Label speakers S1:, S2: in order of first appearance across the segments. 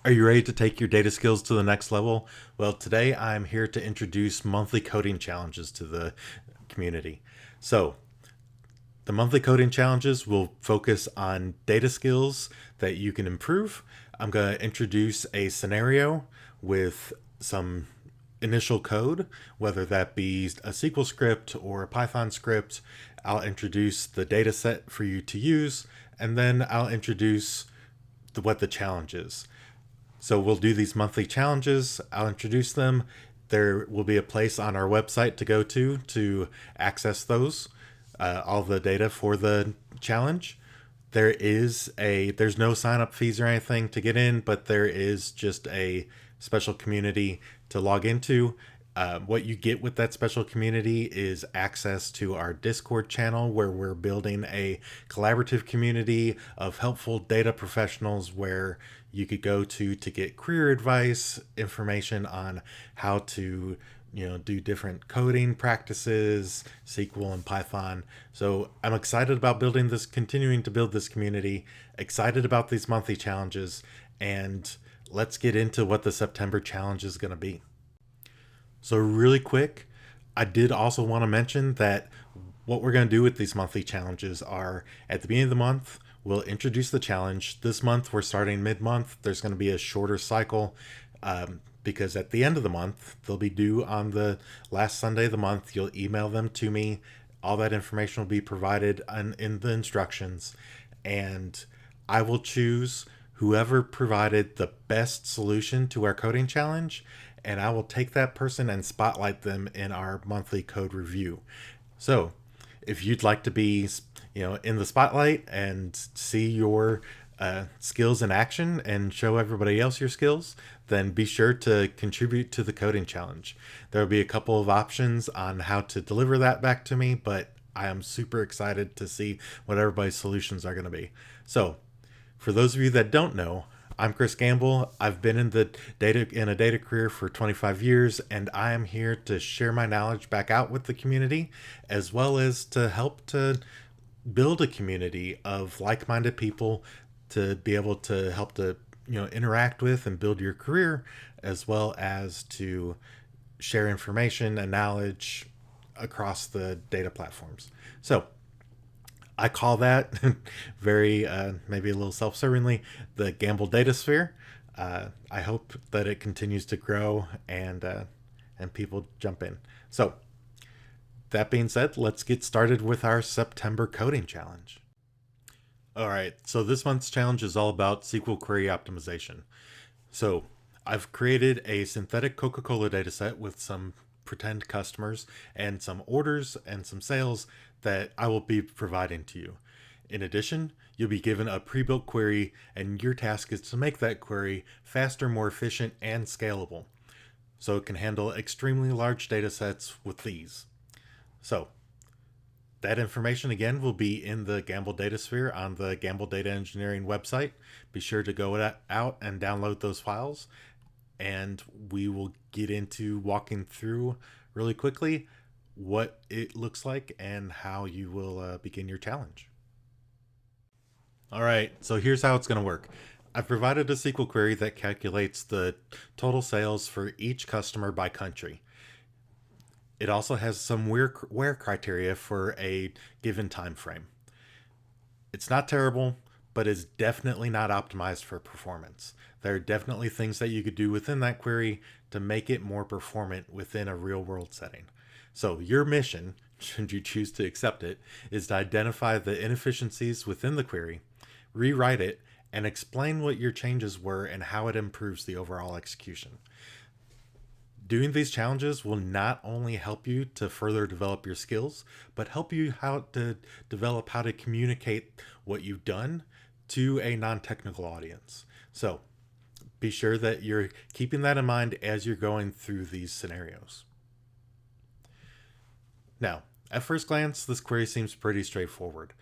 S1: Are you ready to take your data skills to the next level? Well, today I'm here to introduce monthly coding challenges to the community. So, the monthly coding challenges will focus on data skills that you can improve. I'm going to introduce a scenario with some initial code, whether that be a SQL script or a Python script. I'll introduce the data set for you to use, and then I'll introduce what the challenge is. So we'll do these monthly challenges. I'll introduce them. There will be a place on our website to go to access those, all the data for the challenge. There's no sign up fees or anything to get in, but there is just a special community to log into. What you get with that special community is access to our Discord channel, where we're building a collaborative community of helpful data professionals where you could go to get career advice, information on how to do different coding practices, SQL and Python. So I'm excited about continuing to build this community, excited about these monthly challenges, and let's get into what the September challenge is going to be. So, really quick, I did also want to mention that what we're going to do with these monthly challenges are at the beginning of the month, we'll introduce the challenge. This month, we're starting mid month. There's going to be a shorter cycle because at the end of the month, they'll be due on the last Sunday of the month. You'll email them to me. All that information will be provided in the instructions, and I will choose whoever provided the best solution to our coding challenge, and I will take that person and spotlight them in our monthly code review. So, if you'd like to be, in the spotlight and see your skills in action and show everybody else your skills, then be sure to contribute to the coding challenge. There will be a couple of options on how to deliver that back to me, but I am super excited to see what everybody's solutions are going to be. So, for those of you that don't know, I'm Chris Gambill. I've been in a data career for 25 years, and I am here to share my knowledge back out with the community, as well as to help to build a community of like-minded people to be able to help to interact with and build your career, as well as to share information and knowledge across the data platforms. So I call that very, maybe a little self servingly, the Gambill DataSphere. I hope that it continues to grow and people jump in. So, that being said, let's get started with our September coding challenge. All right, so this month's challenge is all about SQL query optimization. So, I've created a synthetic Coca-Cola dataset with some pretend customers and some orders and some sales that I will be providing to you. In addition, you'll be given a pre-built query, and your task is to make that query faster, more efficient, and scalable, so it can handle extremely large data sets with these. So, that information again will be in the Gambill DataSphere on the Gambill Data Engineering website. Be sure to go out and download those files, and we will get into walking through really quickly what it looks like and how you will begin your challenge. All right, so here's how it's going to work. I've provided a SQL query that calculates the total sales for each customer by country. It also has some where criteria for a given time frame. It's not terrible, but it's definitely not optimized for performance. There are definitely things that you could do within that query to make it more performant within a real world setting. So, your mission, should you choose to accept it, is to identify the inefficiencies within the query, rewrite it, and explain what your changes were and how it improves the overall execution. Doing these challenges will not only help you to further develop your skills, but help you how to develop how to communicate what you've done to a non-technical audience. So be sure that you're keeping that in mind as you're going through these scenarios. Now, at first glance, this query seems pretty straightforward.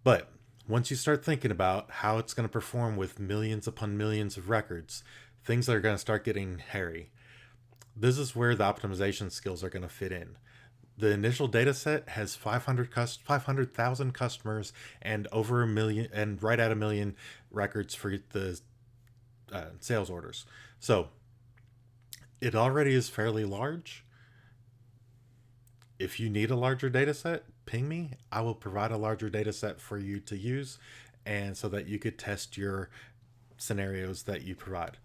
S1: But once you start thinking about how it's going to perform with millions upon millions of records, things are going to start getting hairy. This is where the optimization skills are going to fit in. The initial data set has 500,000 customers and over a million, and right at a million records for the sales orders. So it already is fairly large. If you need a larger data set, ping me. I will provide a larger data set for you to use, and so that you could test your scenarios that you provide.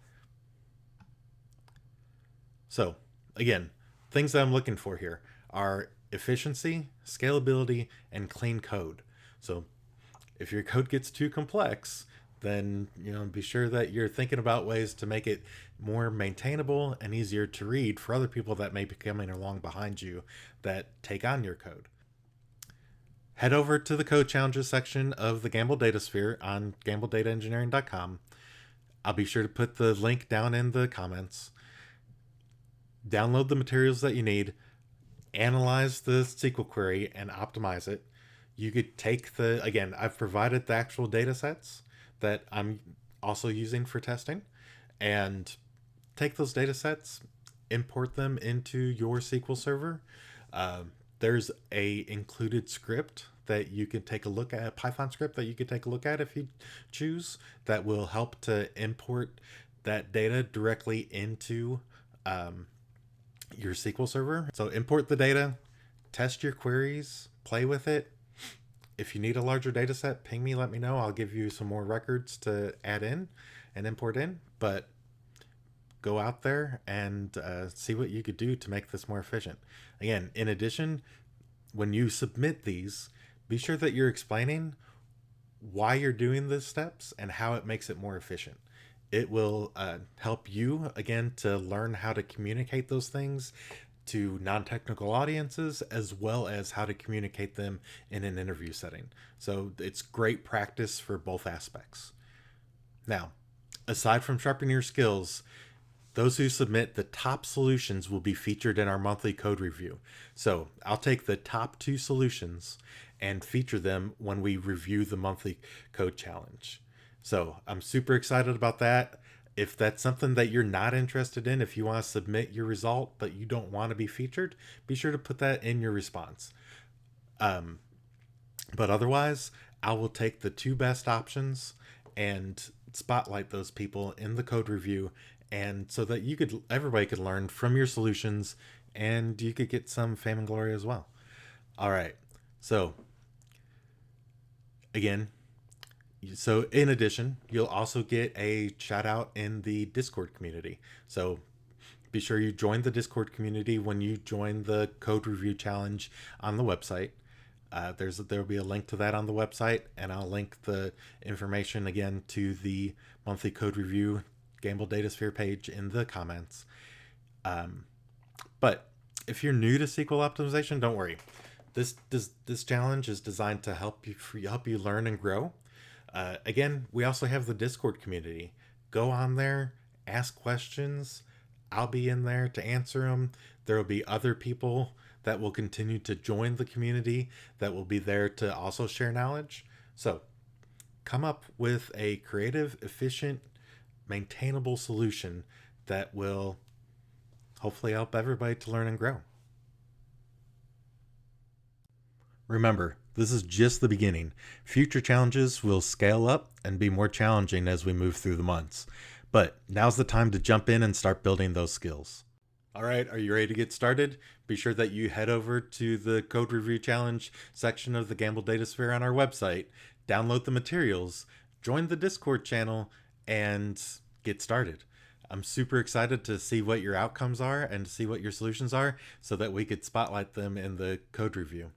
S1: So again, things that I'm looking for here are efficiency, scalability, and clean code. So if your code gets too complex, then be sure that you're thinking about ways to make it more maintainable and easier to read for other people that may be coming along behind you that take on your code. Head over to the code challenges section of the Gambill DataSphere on gambledataengineering.com. I'll be sure to put the link down in the comments. Download the materials that you need, analyze the SQL query, and optimize it. You could take again, I've provided the actual data sets that I'm also using for testing, and take those data sets, import them into your SQL server. There's a included script that you can take a look at, a Python script that you could take a look at if you choose, that will help to import that data directly into your SQL server. So import the data, test your queries, play with it. If you need a larger data set, ping me, let me know. I'll give you some more records to add in and import in. But go out there and see what you could do to make this more efficient. Again, in addition, when you submit these, be sure that you're explaining why you're doing the steps and how it makes it more efficient. It will help you, again, to learn how to communicate those things to non-technical audiences, as well as how to communicate them in an interview setting. So it's great practice for both aspects. Now, aside from sharpening your skills, those who submit the top solutions will be featured in our monthly code review. So I'll take the top 2 solutions and feature them when we review the monthly code challenge. So I'm super excited about that. If that's something that you're not interested in, if you want to submit your result but you don't want to be featured, be sure to put that in your response. But otherwise, I will take the 2 best options and spotlight those people in the code review, and so that everybody could learn from your solutions, and you could get some fame and glory as well. All right. So again, in addition, you'll also get a shout out in the Discord community. So be sure you join the Discord community when you join the code review challenge on the website. There'll be a link to that on the website, and I'll link the information again to the monthly code review Gambill DataSphere page in the comments. But if you're new to SQL optimization, don't worry. This challenge is designed to help you learn and grow. Again, we also have the Discord community. Go on there, ask questions. I'll be in there to answer them. There will be other people that will continue to join the community that will be there to also share knowledge. So come up with a creative, efficient, maintainable solution that will hopefully help everybody to learn and grow. Remember, this is just the beginning. Future challenges will scale up and be more challenging as we move through the months. But now's the time to jump in and start building those skills. All right, are you ready to get started? Be sure that you head over to the Code Review Challenge section of the Gambill DataSphere on our website, download the materials, join the Discord channel, and get started. I'm super excited to see what your outcomes are and to see what your solutions are so that we could spotlight them in the code review.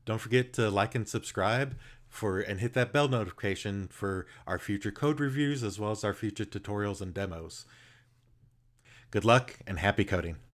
S1: Don't forget to like and subscribe and hit that bell notification for our future code reviews as well as our future tutorials and demos. Good luck and happy coding.